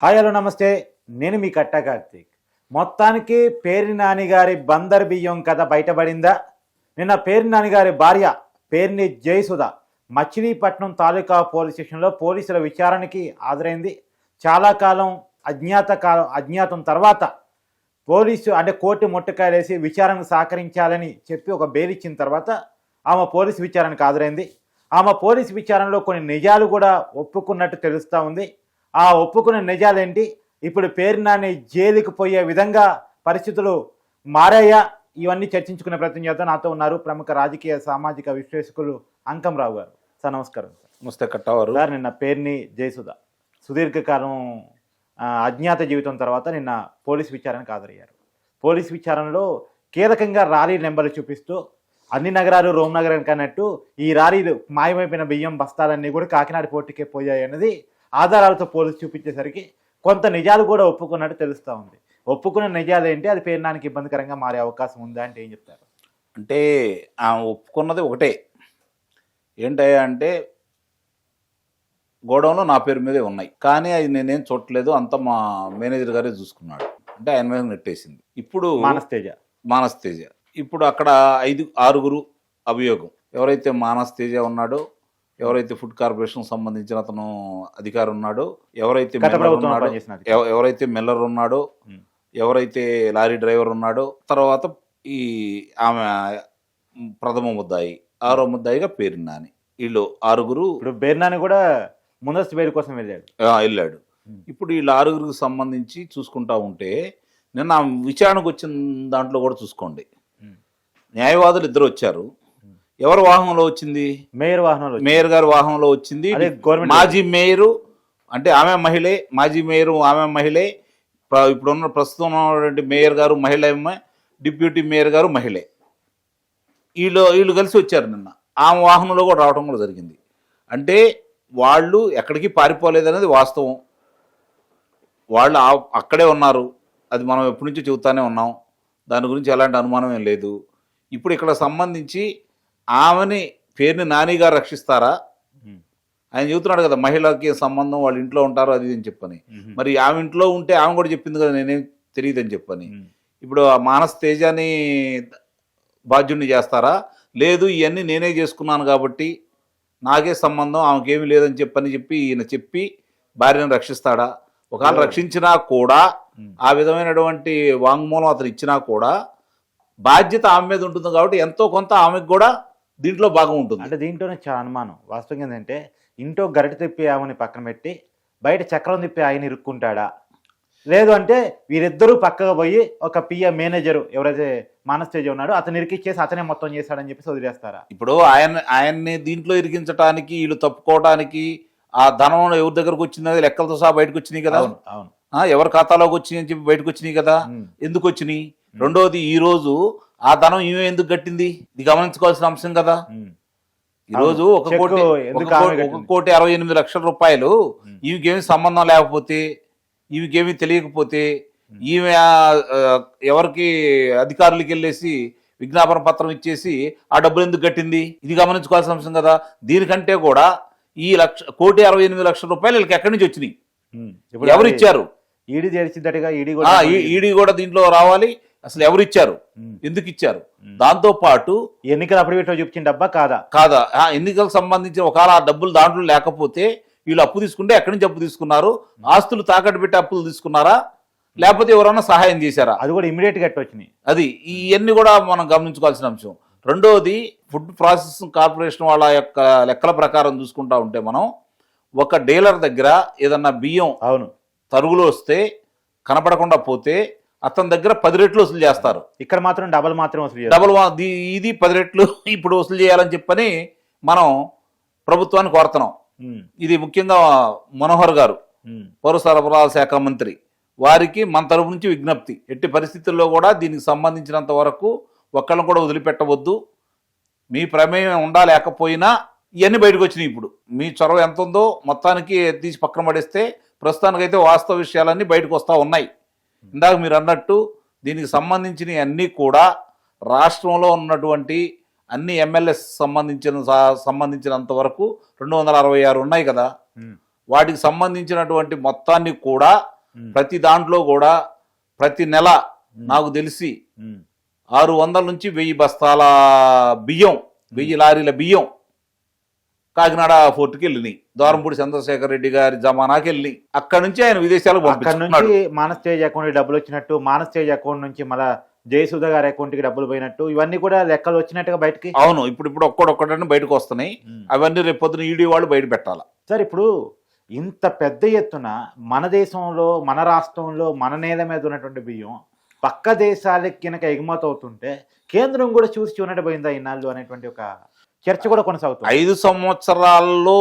Hi hello నమస్తే. నేను మీ కట్టా కార్తీక్. మొత్తానికి పేర్ని నాని గారి బందర్ బియ్యం కథ బయటపడిందా? నిన్న పేర్ని నాని గారి భార్య పేర్ని జయసుధ మచిలీపట్నం తాలూకా పోలీస్ స్టేషన్లో పోలీసుల విచారణకి హాజరైంది. చాలా కాలం అజ్ఞాతం తర్వాత పోలీసు కోర్టు ముట్టకాయలేసి విచారణకు సహకరించాలని చెప్పి ఒక బెయిల్ ఇచ్చిన తర్వాత ఆమె పోలీసు విచారణకు హాజరైంది. ఆమె పోలీసు విచారణలో కొన్ని నిజాలు కూడా ఒప్పుకున్నట్టు తెలుస్తూ ఉంది. ఆ ఒప్పుకున్న నిజాలేంటి, ఇప్పుడు పేర్ని నాని జైలుకి పోయే విధంగా పరిస్థితులు మారాయా, ఇవన్నీ చర్చించుకునే ప్రయత్నం చేద్దాం. నాతో ఉన్నారు ప్రముఖ రాజకీయ సామాజిక విశ్లేషకులు అంకంరావు గారు. సార్ నమస్కారం. నమస్తే కట్టవారు. సార్ నిన్న పేర్ని జయసుధ సుదీర్ఘకాలం అజ్ఞాత జీవితం తర్వాత నిన్న పోలీసు విచారణకు హాజరయ్యారు. పోలీసు విచారణలో కీలకంగా లారీ నెంబర్లు చూపిస్తూ అన్ని నగరాలు రోమ్ నగరానికి అన్నట్టు ఈ లారీలు మాయమైపోయిన బియ్యం బస్తాలన్నీ కూడా కాకినాడ పోర్టుకే పోయాయి అన్నది ఆధారాలతో పోలీసు చూపించేసరికి కొంత నిజాలు కూడా ఒప్పుకున్నట్టు తెలుస్తూ ఉంది. ఒప్పుకున్న నిజాలు ఏంటి, అది పేర్ని నానికి ఇబ్బందికరంగా మారే అవకాశం ఉందా అంటే ఏం చెప్తారు? అంటే ఆమె ఒప్పుకున్నది ఒకటే, ఏంటయ్యా అంటే గోడౌన్లో నా పేరు మీదే ఉన్నాయి, కానీ అది నేనేం చూడలేదు, అంతా మా మేనేజర్ గారే చూసుకున్నాడు అంటే ఆయన మీద నెట్టేసింది. ఇప్పుడు మానస్ తేజ ఇప్పుడు అక్కడ 6 అభియోగం. ఎవరైతే మానస్ తేజ ఉన్నాడో, ఎవరైతే ఫుడ్ కార్పొరేషన్ సంబంధించిన అతను అధికారి ఉన్నాడో, ఎవరైతే మిల్లర్ ఉన్నాడో, ఎవరైతే లారీ డ్రైవర్ ఉన్నాడో, తర్వాత ఈ ఆమె ప్రథమ ముద్దాయి, 6వ ముద్దాయిగా పేర్ని నాని. వీళ్ళు 6. ఇప్పుడు పేర్ని నాని కూడా ముందస్తు బెయిల్ కోసం వెళ్ళాడు. ఇప్పుడు వీళ్ళు 6కి సంబంధించి చూసుకుంటా ఉంటే నిన్న విచారణకు వచ్చిన దాంట్లో కూడా చూసుకోండి, న్యాయవాదులు 2 వచ్చారు. ఎవరి వాహనంలో వచ్చింది? మేయర్ గారి వాహనంలో వచ్చింది. మాజీ మేయరు అంటే ఆమె మహిళే, మాజీ మేయరు ఆమె మహిళే, ఇప్పుడున్న ప్రస్తుతం ఉన్నటువంటి మేయర్ గారు మహిళ, డిప్యూటీ మేయర్ గారు మహిళే. వీళ్ళు కలిసి వచ్చారు నిన్న. ఆమె వాహనంలో కూడా రావడం కూడా జరిగింది. అంటే వాళ్ళు ఎక్కడికి పారిపోలేదు అనేది వాస్తవం. వాళ్ళు అక్కడే ఉన్నారు, అది మనం ఎప్పటి నుంచో చెబుతానే ఉన్నాం, దాని గురించి ఎలాంటి అనుమానం ఏం లేదు. ఇప్పుడు ఇక్కడ సంబంధించి ఆమెని పేర్ని నాని గారు రక్షిస్తారా? ఆయన చెబుతున్నాడు కదా, మహిళకి సంబంధం, వాళ్ళ ఇంట్లో ఉంటారు అది అని చెప్పని. మరి ఆమె ఇంట్లో ఉంటే ఆమె కూడా చెప్పింది కదా నేనేం తెలియదు అని చెప్పని. ఇప్పుడు ఆ మానస్ తేజాని బాధ్యుడిని చేస్తారా? లేదు, ఇవన్నీ నేనే చేసుకున్నాను కాబట్టి నాకే సంబంధం, ఆమెకేమీ లేదని చెప్పి ఈయన చెప్పి భార్యను రక్షిస్తాడా? ఒకవేళ రక్షించినా కూడా, ఆ విధమైనటువంటి వాంగ్మూలం అతను ఇచ్చినా కూడా బాధ్యత ఆమె మీద ఉంటుంది కాబట్టి ఎంతో కొంత ఆమెకు కూడా దీంట్లో భాగం ఉంటుంది. అంటే దీంట్లోనే చాలా అనుమానం. వాస్తవంగా ఏంటంటే ఇంట్లో గరిట తిప్పి ఆమెని పక్కన పెట్టి బయట చక్రం తిప్పి ఆయన ఇరుక్కుంటాడా, లేదు అంటే వీరిద్దరూ పక్కగా పోయి ఒక మేనేజరు ఎవరైతే మానస్ తేజ ఉన్నాడో అతను ఇరికిచ్చేసి అతనే మొత్తం చేశాడని చెప్పి వదిలేస్తారా? ఇప్పుడు ఆయన్ని దీంట్లో ఇరికించడానికి, వీళ్ళు తప్పుకోవడానికి ఆ ధనం ఎవరి దగ్గరకు వచ్చింది లెక్కలతో సహా బయటకు వచ్చినాయి కదా. అవును, ఎవరి ఖాతాలోకి వచ్చినాయి అని చెప్పి బయటకు వచ్చినాయి కదా. ఎందుకు వచ్చినాయి? రెండోది, ఈ రోజు ఆ ధనం ఈమె ఎందుకు కట్టింది, ఇది గమనించుకోవాల్సిన అంశం కదా. ఈరోజు 1,68,00,000 రూపాయలు ఈమెకేమీ సంబంధం లేకపోతే, ఈమెకేమీ తెలియకపోతే, ఈమె ఎవరికి అధికారులకి వెళ్ళేసి విజ్ఞాపన పత్రం ఇచ్చేసి ఆ డబ్బులు ఎందుకు కట్టింది, ఇది గమనించుకోవాల్సిన అంశం కదా. దీనికంటే కూడా ఈ 1,68,00,000 రూపాయలు వీళ్ళకి ఎక్కడి నుంచి వచ్చినాయి, ఎవరు ఇచ్చారు? ఈడీ కూడా దీంట్లో రావాలి. అసలు ఎవరు ఇచ్చారు, ఎందుకు ఇచ్చారు? దాంతో పాటు ఎన్నికలు అప్పుడు చూపించిన డబ్బా కాదా, ఎన్నికలకు సంబంధించి ఒకవేళ ఆ డబ్బులు దాంట్లో లేకపోతే వీళ్ళు అప్పు తీసుకుంటే ఎక్కడి నుంచి అప్పు తీసుకున్నారు? ఆస్తులు తాకట్టు పెట్టి అప్పులు తీసుకున్నారా, లేకపోతే ఎవరైనా సహాయం చేశారా? అది కూడా ఇమీడియట్ గా వచ్చినాయి. అది ఇవన్నీ కూడా మనం గమనించుకోవాల్సిన అంశం. రెండోది, ఫుడ్ ప్రాసెసింగ్ కార్పొరేషన్ వాళ్ళ యొక్క లెక్కల ప్రకారం చూసుకుంటా ఉంటే మనం ఒక డీలర్ దగ్గర ఏదన్నా బియ్యం తరుగులు వస్తే కనపడకుండా పోతే అతని దగ్గర 10 రెట్లు వసూలు చేస్తారు. ఇక్కడ మాత్రం డబల్ ఇది 10 రెట్లు ఇప్పుడు వసూలు చేయాలని చెప్పని మనం ప్రభుత్వాన్ని కోరుతున్నాం. ఇది ముఖ్యంగా మనోహర్ గారు, పౌర సరఫరాల శాఖ మంత్రి, వారికి మన తరపు నుంచి విజ్ఞప్తి, ఎట్టి పరిస్థితుల్లో కూడా దీనికి సంబంధించినంత వరకు ఒక్కళ్ళని కూడా వదిలిపెట్టవద్దు. మీ ప్రమేయం ఉండా లేకపోయినా ఇవన్నీ బయటకు వచ్చినాయి. ఇప్పుడు మీ చొరవ ఎంత ఉందో మొత్తానికి తీసి పక్కన పడేస్తే ప్రస్తుతానికైతే వాస్తవ విషయాలన్నీ బయటకు వస్తూ ఉన్నాయి. ఇందాక మీరు అన్నట్టు దీనికి సంబంధించిన అన్నీ కూడా రాష్ట్రంలో ఉన్నటువంటి అన్ని ఎమ్మెల్యేస్ సంబంధించినంత వరకు 266 ఉన్నాయి కదా. వాటికి సంబంధించినటువంటి మొత్తాన్ని కూడా ప్రతి దాంట్లో కూడా ప్రతి నెల నాకు తెలిసి 600 నుంచి 1000 బస్తాల బియ్యం 1000 లారీల బియ్యం కాకినాడ ఫోర్ట్కి వెళ్ళినాయి. ద్వారంపూడి చంద్రశేఖర్ రెడ్డి గారి జమానాకి వెళ్ళి అక్కడ నుంచి ఆయన విదేశాలకు అక్కడ నుంచి మానస్ తేజ్ అకౌంట్ డబ్బులు వచ్చినట్టు, మానస్ తేజ్ అకౌంట్ నుంచి మళ్ళా జయసుధ గారి అకౌంట్ కి డబ్బులు పోయినట్టు, ఇవన్నీ కూడా లెక్కలు వచ్చినట్టుగా బయటకి. అవును, ఇప్పుడు ఒక్కడొక్కడని బయటకు వస్తున్నాయి. అవన్నీ రేపు పొద్దున ఈడీ వాళ్ళు బయట పెట్టాలి. సార్ ఇప్పుడు ఇంత పెద్ద ఎత్తున మన దేశంలో, మన రాష్ట్రంలో, మన నేల మీద ఉన్నటువంటి బియ్యం పక్క దేశాలకి కనుక ఎగుమతి అవుతుంటే కేంద్రం కూడా చూసి చూడబోయిందా ఇన్నాళ్ళు అనేటువంటి ఒక చర్చ కూడా కొనసాగుతుంది. 5 సంవత్సరాల్లో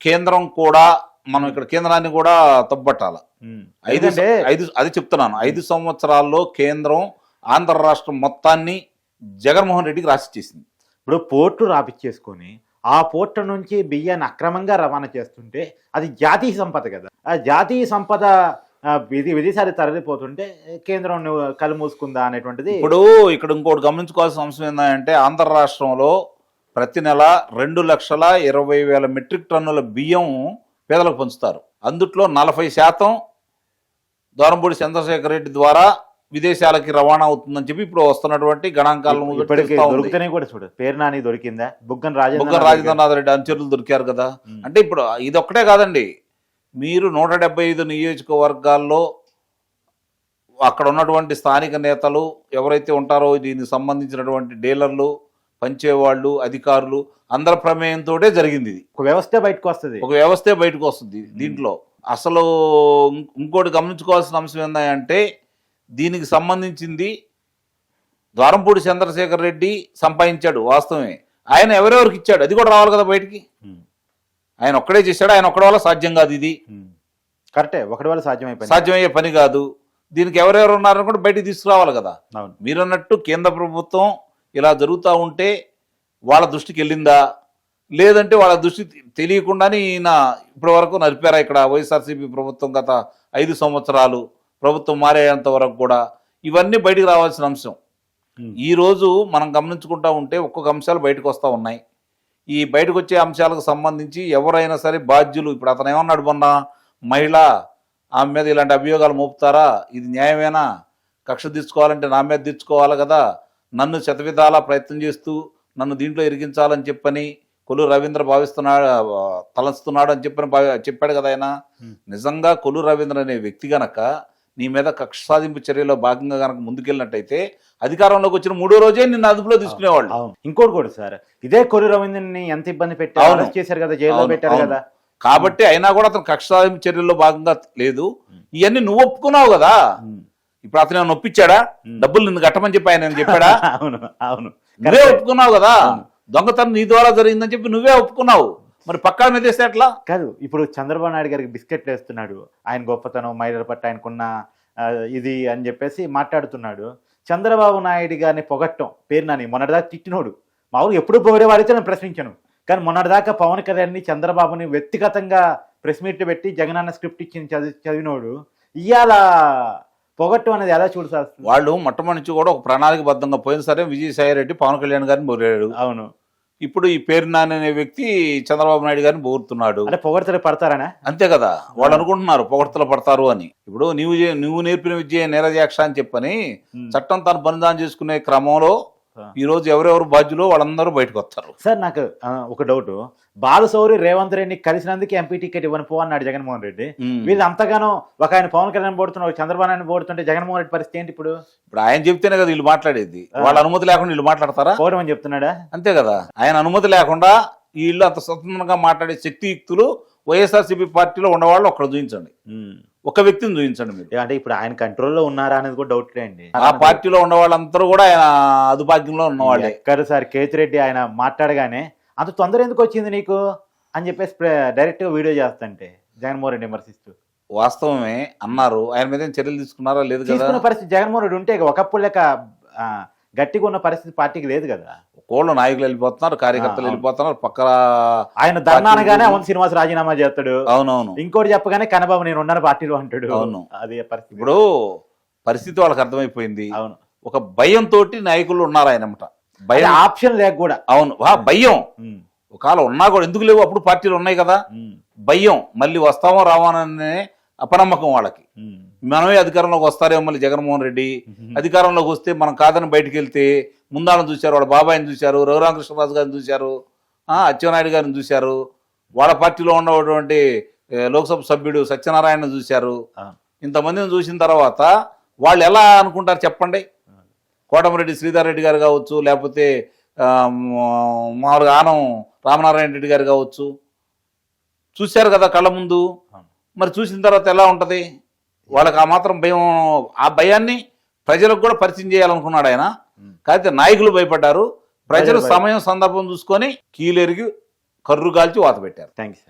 కేంద్రం కూడా మనం ఇక్కడ కేంద్రాన్ని కూడా తప్పబట్టాలి. అది చెప్తున్నాను. 5 సంవత్సరాల్లో కేంద్రం ఆంధ్ర రాష్ట్రం మొత్తాన్ని జగన్మోహన్ రెడ్డికి రాసిచ్చేసింది. ఇప్పుడు పోర్టు రాపిచ్చేసుకొని ఆ పోర్టు నుంచి బియ్యాన్ని అక్రమంగా రవాణా చేస్తుంటే అది జాతీయ సంపద కదా. ఆ జాతీయ సంపద విదేశాలు తరలిపోతుంటే కేంద్రం కళ్ళు మూసుకుందా అనేటువంటిది. ఇప్పుడు ఇక్కడ ఇంకోటి గమనించుకోవాల్సిన అంశం ఏంటంటే ఆంధ్ర రాష్ట్రంలో ప్రతి నెల 2,20,000 మెట్రిక్ టన్నుల బియ్యం పేదలకు పంచుతారు. అందుట్లో 40% ద్వారంపూడి చంద్రశేఖర్ రెడ్డి ద్వారా విదేశాలకి రవాణా అవుతుందని చెప్పి ఇప్పుడు వస్తున్నటువంటి గణాంకాలను దొరికితేనే కూడా చూడు. పేరు నాని దొరికిందా, బుగ్గన రాజేంద్రనాథ్ రెడ్డి అనుచరులు దొరికారు కదా. అంటే ఇప్పుడు ఇది ఒక్కటే కాదండి, మీరు 175 నియోజకవర్గాల్లో అక్కడ ఉన్నటువంటి స్థానిక నేతలు ఎవరైతే ఉంటారో దీనికి సంబంధించినటువంటి డీలర్లు, పంచేవాళ్ళు, అధికారులు అందరి ప్రమేయంతో జరిగింది. ఇది ఒక వ్యవస్థే బయటకు వస్తుంది. దీంట్లో అసలు ఇంకోటి గమనించుకోవాల్సిన అంశం ఏంటంటే దీనికి సంబంధించింది ద్వారంపూడి చంద్రశేఖర్ రెడ్డి సంపాదించాడు వాస్తవమే. ఆయన ఎవరెవరికి ఇచ్చాడు అది కూడా రావాలి కదా బయటికి. ఆయన ఒక్కడే చేశాడు, ఆయన ఒక్కడి వల్ల సాధ్యం కాదు. ఇది కరెక్టే, ఒకటి వల్ల సాధ్యమయ్యే పని కాదు. దీనికి ఎవరెవరు ఉన్నారని కూడా బయటికి తీసుకురావాలి కదా. మీరన్నట్టు కేంద్ర ప్రభుత్వం ఇలా జరుగుతూ ఉంటే వాళ్ళ దృష్టికి వెళ్ళిందా, లేదంటే వాళ్ళ దృష్టి తెలియకుండానే ఈయన ఇప్పటి వరకు నడిపారా ఇక్కడ వైఎస్ఆర్సీపీ ప్రభుత్వం గత 5 సంవత్సరాలు ప్రభుత్వం మారేంత వరకు కూడా ఇవన్నీ బయటకు రావాల్సిన అంశం. ఈరోజు మనం గమనించుకుంటా ఉంటే ఒక్కొక్క అంశాలు బయటకు వస్తూ ఉన్నాయి. ఈ బయటకు వచ్చే అంశాలకు సంబంధించి ఎవరైనా సరే బాధ్యులు, ఇప్పుడు అతను ఏమన్నాడు మొన్న, మహిళ ఆమె మీద ఇలాంటి అభియోగాలు మోపుతారా, ఇది న్యాయమేనా, కక్ష తీర్చుకోవాలంటే నా మీద తీర్చుకోవాలి కదా, నన్ను శతవిధాలా ప్రయత్నం చేస్తూ నన్ను దీంట్లో ఇరికించాలని చెప్పని కొల్లు రవీంద్ర తలస్తున్నాడు అని చెప్పాడు కదా ఆయన. నిజంగా కొల్లు రవీంద్ర అనే వ్యక్తి గనక నీ మీద కక్ష సాధింపు చర్యలో భాగంగా గనక ముందుకెళ్ళినట్టయితే అధికారంలోకి వచ్చిన 3వ రోజే నిన్ను అదుపులో తీసుకునేవాళ్ళు. ఇంకోటి కూడా సార్, ఇదే కొల్లు రవీంద్రని ఎంత ఇబ్బంది పెట్టారు, చేశారు కదా, జైల్లో పెట్టారు కదా. కాబట్టి అయినా కూడా అతను కక్ష సాధింపు చర్యల్లో భాగంగా లేదు. ఇవన్నీ నువ్వు ఒప్పుకున్నావు కదా. ఇప్పుడు అతను నొప్పించాడా, డబ్బులు నిన్ను కట్టమని చెప్పి ఆయన చెప్పాడా? అవును, నువ్వే ఒప్పుకున్నావు కదా. దొంగతనం నీ ద్వారా జరిగిందని చెప్పి నువ్వే ఒప్పుకున్నావు. మరి పక్కా మీద వేస్తే ఎట్లా? కాదు, ఇప్పుడు చంద్రబాబు నాయుడు గారికి బిస్కెట్లు వేస్తున్నాడు, ఆయన గొప్పతనం, మహిళల పట్ల ఆయనకున్న ఇది అని చెప్పేసి మాట్లాడుతున్నాడు. చంద్రబాబు నాయుడు గారిని పొగట్టం, పేరు నాని మొన్నటిదాకా తిట్టినోడు, మామూలు ఎప్పుడు పొగిడేవాడైతే నేను ప్రశ్నించాను. కానీ మొన్నటిదాకా పవన్ కళ్యాణ్ని, చంద్రబాబుని వ్యక్తిగతంగా ప్రెస్ మీట్ పెట్టి జగనన్న స్క్రిప్ట్ ఇచ్చి చదివినోడు ఇవాళ పొగట్టం అనేది ఎలా చూడాలి? వాళ్ళు మొట్టమొదటి నుంచి కూడా ఒక ప్రణాళికబద్ధంగా పోయిన సరే విజయసాయి రెడ్డి పవన్ కళ్యాణ్ గారిని పొగిడాడు. అవును, ఇప్పుడు ఈ పేరు నాని అనే వ్యక్తి చంద్రబాబు నాయుడు గారిని పొగుడుతున్నాడు. అంటే పొగడతలు పడతారనా? అంతే కదా, వాళ్ళు అనుకుంటున్నారు పొగడతలు పడతారు అని. ఇప్పుడు నువ్వు నేర్పిన విద్య నీరజాక్ష అని చెప్పని చట్టం తను బలిదానం చేసుకునే క్రమంలో ఈ రోజు ఎవరెవరు బాధ్యులో వాళ్ళందరూ బయటకు వస్తారు. సార్ నాకు ఒక డౌట్, బాలశౌరి రేవంత్ రెడ్డిని కలిసినందుకు ఎంపీ టికెట్ ఇవ్వని పో అన్నాడు జగన్మోహన్ రెడ్డి. వీళ్ళు అంతగానో ఒక ఆయన పవన్ కళ్యాణ్ పోడుతున్నారు, చంద్రబాబు నాయుడు పోడుతుంటే జగన్మోహన్ రెడ్డి పరిస్థితి ఏంటి? ఇప్పుడు ఆయన చెప్తేనే కదా వీళ్ళు మాట్లాడేది. వాళ్ళ అనుమతి లేకుండా వీళ్ళు మాట్లాడతారా? పోవడం చెప్తున్నాడా? అంతే కదా, ఆయన అనుమతి లేకుండా వీళ్ళు అంత స్వతంత్రంగా మాట్లాడే శక్తియుక్తులు వైఎస్ఆర్సీపీ పార్టీలో ఉన్నవాళ్ళు ఒక్కడ చూపించండి, ఒక వ్యక్తిని చూపించండి మీరు. అంటే ఇప్పుడు ఆయన కంట్రోల్లో ఉన్నారా అనేది కూడా డౌట్ అండి. ఆ పార్టీలో ఉన్న వాళ్ళందరూ కూడా ఆయన అదుభాగ్యంలో ఉన్నవాళ్ళే. ఎక్కడ సార్ కేతిరెడ్డి ఆయన మాట్లాడగానే అంత తొందర ఎందుకు వచ్చింది నీకు అని చెప్పేసి డైరెక్ట్ గా వీడియో చేస్తుంటే జగన్మోహన్ రెడ్డి విమర్శిస్తూ. వాస్తవమే అన్నారు, ఆయన మీద చర్యలు తీసుకున్నారా? లేదు కదా. తీసుకున్న పరిస్థితి జగన్మోహన్ రెడ్డి ఉంటే ఒకప్పుడు లెక్క గట్టిగా ఉన్న పరిస్థితి పార్టీకి లేదు కదా. కోళ్ళ నాయకులు వెళ్ళిపోతున్నారు, కార్యకర్తలు వెళ్ళిపోతున్నారు. పక్కన ఆయన ధర్నానగానే అవును శ్రీనివాస్ రాజీనామా చేస్తాడు. అవునవును. ఇంకోటి చెప్పగానే కన్నబాబు నేను ఉన్నాను పార్టీలో అంటాడు. అవును, అదే పరిస్థితి. ఇప్పుడు పరిస్థితి వాళ్ళకి అర్థమైపోయింది. అవును, ఒక భయంతో నాయకులు ఉన్నారు ఆయనమాట. భయం, ఆప్షన్ లేక కూడా. అవును, భయం ఒకవేళ ఉన్నా కూడా ఎందుకు లేవు, అప్పుడు పార్టీలు ఉన్నాయి కదా. భయం, మళ్ళీ వస్తామో రావాననే అపనమ్మకం వాళ్ళకి. మనమే అధికారంలోకి వస్తారేమో మళ్ళీ జగన్మోహన్ రెడ్డి, అధికారంలోకి వస్తే మనం కాదని బయటికి వెళ్తే ముందాలను చూశారు, వాళ్ళ బాబాయిని చూశారు, రఘురామకృష్ణరాజు గారిని చూశారు, అచ్చెన్నాయుడు గారిని చూశారు, వాళ్ళ పార్టీలో ఉన్నటువంటి లోక్సభ సభ్యుడు సత్యనారాయణ చూశారు. ఇంతమందిని చూసిన తర్వాత వాళ్ళు ఎలా అనుకుంటారు చెప్పండి? కోటమిరెడ్డి శ్రీధర్ రెడ్డి గారు కావచ్చు, లేకపోతే మామూలుగా ఆనం రామనారాయణ రెడ్డి గారు కావచ్చు, చూశారు కదా కళ్ళ ముందు. మరి చూసిన తర్వాత ఎలా ఉంటుంది వాళ్ళకి? ఆ మాత్రం భయం, ఆ భయాన్ని ప్రజలకు కూడా పరిచయం చేయాలనుకున్నాడు ఆయన. కాకపోతే నాయకులు భయపడ్డారు, ప్రజలు సమయం సందర్భం చూసుకొని కీలెరిగి కర్రు గాల్చి వాత పెట్టారు. Thank you.